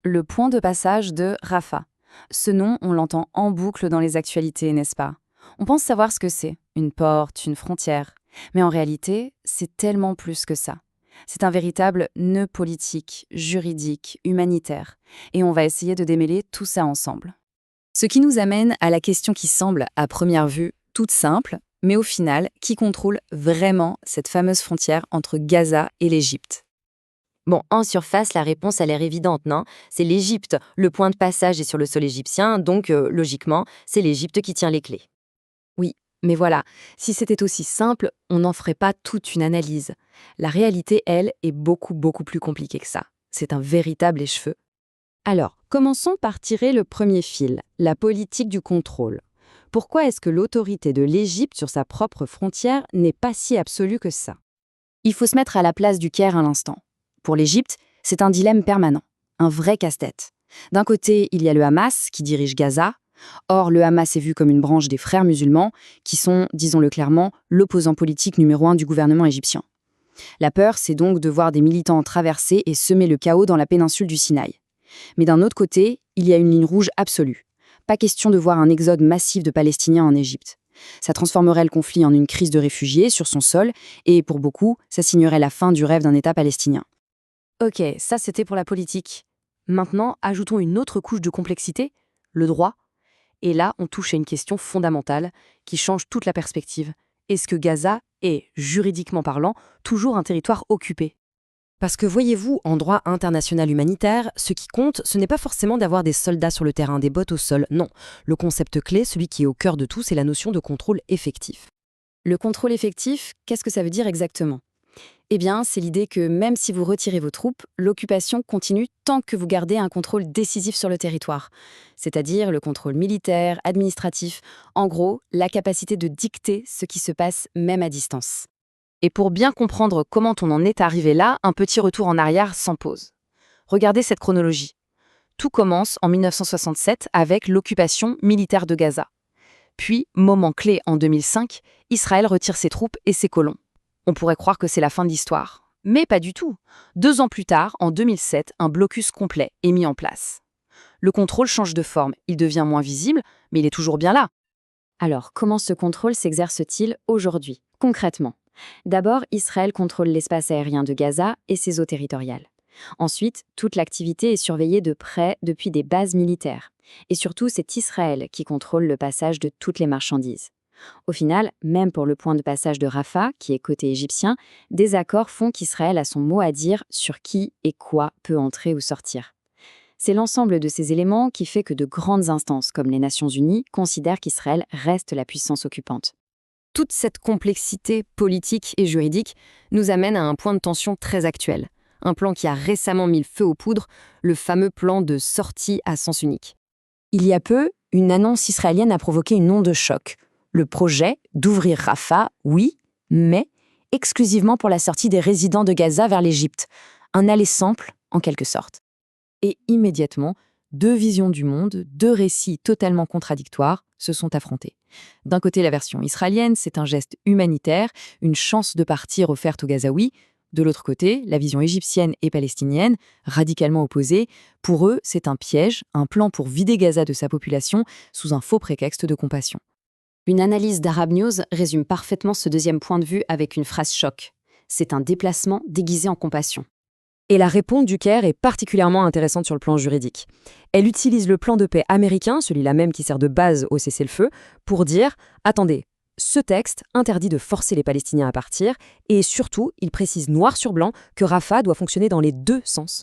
Le point de passage de Rafah. Ce nom, on l'entend en boucle dans les actualités, n'est-ce pas? On pense savoir ce que c'est, une porte, une frontière. Mais en réalité, c'est tellement plus que ça. C'est un véritable nœud politique, juridique, humanitaire. Et on va essayer de démêler tout ça ensemble. Ce qui nous amène à la question qui semble, à première vue, toute simple, mais au final, qui contrôle vraiment cette fameuse frontière entre Gaza et l'Égypte? Bon, en surface, la réponse a l'air évidente, non? C'est l'Égypte. Le point de passage est sur le sol égyptien, donc logiquement, c'est l'Égypte qui tient les clés. Oui, mais voilà, si c'était aussi simple, on n'en ferait pas toute une analyse. La réalité, elle, est beaucoup plus compliquée que ça. C'est un véritable écheveu. Alors, commençons par tirer le premier fil, la politique du contrôle. Pourquoi est-ce que l'autorité de l'Égypte sur sa propre frontière n'est pas si absolue que ça? Il faut se mettre à la place du Caire un instant. Pour l'Égypte, c'est un dilemme permanent, un vrai casse-tête. D'un côté, il y a le Hamas qui dirige Gaza. Or, le Hamas est vu comme une branche des frères musulmans, qui sont, disons-le clairement, l'opposant politique numéro 1 du gouvernement égyptien. La peur, c'est donc de voir des militants traverser et semer le chaos dans la péninsule du Sinaï. Mais d'un autre côté, il y a une ligne rouge absolue. Pas question de voir un exode massif de Palestiniens en Égypte. Ça transformerait le conflit en une crise de réfugiés sur son sol, et pour beaucoup, ça signerait la fin du rêve d'un État palestinien. Ok, ça c'était pour la politique. Maintenant, ajoutons une autre couche de complexité, le droit. Et là, on touche à une question fondamentale qui change toute la perspective. Est-ce que Gaza est, juridiquement parlant, toujours un territoire occupé? Parce que voyez-vous, en droit international humanitaire, ce qui compte, ce n'est pas forcément d'avoir des soldats sur le terrain, des bottes au sol, non. Le concept clé, celui qui est au cœur de tout, c'est la notion de contrôle effectif. Le contrôle effectif, qu'est-ce que ça veut dire exactement? Eh bien, c'est l'idée que même si vous retirez vos troupes, l'occupation continue tant que vous gardez un contrôle décisif sur le territoire. C'est-à-dire le contrôle militaire, administratif, en gros, la capacité de dicter ce qui se passe même à distance. Et pour bien comprendre comment on en est arrivé là, un petit retour en arrière s'impose. Regardez cette chronologie. Tout commence en 1967 avec l'occupation militaire de Gaza. Puis, moment clé en 2005, Israël retire ses troupes et ses colons. On pourrait croire que c'est la fin de l'histoire. Mais pas du tout. 2 ans plus tard, en 2007, un blocus complet est mis en place. Le contrôle change de forme, il devient moins visible, mais il est toujours bien là. Alors, comment ce contrôle s'exerce-t-il aujourd'hui, concrètement? D'abord, Israël contrôle l'espace aérien de Gaza et ses eaux territoriales. Ensuite, toute l'activité est surveillée de près depuis des bases militaires. Et surtout, c'est Israël qui contrôle le passage de toutes les marchandises. Au final, même pour le point de passage de Rafah, qui est côté égyptien, des accords font qu'Israël a son mot à dire sur qui et quoi peut entrer ou sortir. C'est l'ensemble de ces éléments qui fait que de grandes instances comme les Nations Unies considèrent qu'Israël reste la puissance occupante. Toute cette complexité politique et juridique nous amène à un point de tension très actuel. Un plan qui a récemment mis le feu aux poudres, le fameux plan de sortie à sens unique. Il y a peu, une annonce israélienne a provoqué une onde de choc. Le projet d'ouvrir Rafah, oui, mais exclusivement pour la sortie des résidents de Gaza vers l'Égypte. Un aller simple, en quelque sorte. Et immédiatement, 2 visions du monde, 2 récits totalement contradictoires se sont affrontés. D'un côté, la version israélienne, c'est un geste humanitaire, une chance de partir offerte aux Gazaouis. De l'autre côté, la vision égyptienne et palestinienne, radicalement opposée, pour eux, c'est un piège, un plan pour vider Gaza de sa population sous un faux prétexte de compassion. Une analyse d'Arab News résume parfaitement ce deuxième point de vue avec une phrase choc. C'est un déplacement déguisé en compassion. Et la réponse du Caire est particulièrement intéressante sur le plan juridique. Elle utilise le plan de paix américain, celui-là même qui sert de base au cessez-le-feu, pour dire « Attendez, ce texte interdit de forcer les Palestiniens à partir et surtout, il précise noir sur blanc que Rafah doit fonctionner dans les 2 sens. »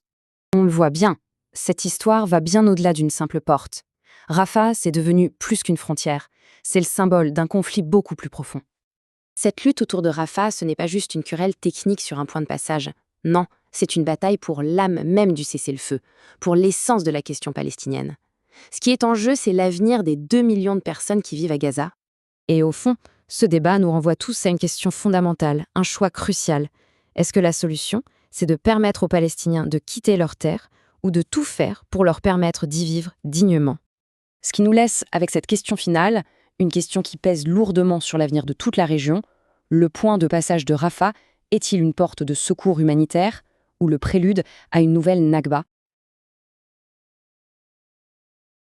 On le voit bien, cette histoire va bien au-delà d'une simple porte. Rafah, c'est devenu plus qu'une frontière. C'est le symbole d'un conflit beaucoup plus profond. Cette lutte autour de Rafah, ce n'est pas juste une querelle technique sur un point de passage. Non, c'est une bataille pour l'âme même du cessez-le-feu, pour l'essence de la question palestinienne. Ce qui est en jeu, c'est l'avenir des 2 millions de personnes qui vivent à Gaza. Et au fond, ce débat nous renvoie tous à une question fondamentale, un choix crucial. Est-ce que la solution, c'est de permettre aux Palestiniens de quitter leur terre ou de tout faire pour leur permettre d'y vivre dignement? Ce qui nous laisse avec cette question finale, une question qui pèse lourdement sur l'avenir de toute la région, le point de passage de Rafah est-il une porte de secours humanitaire ou le prélude à une nouvelle Nakba?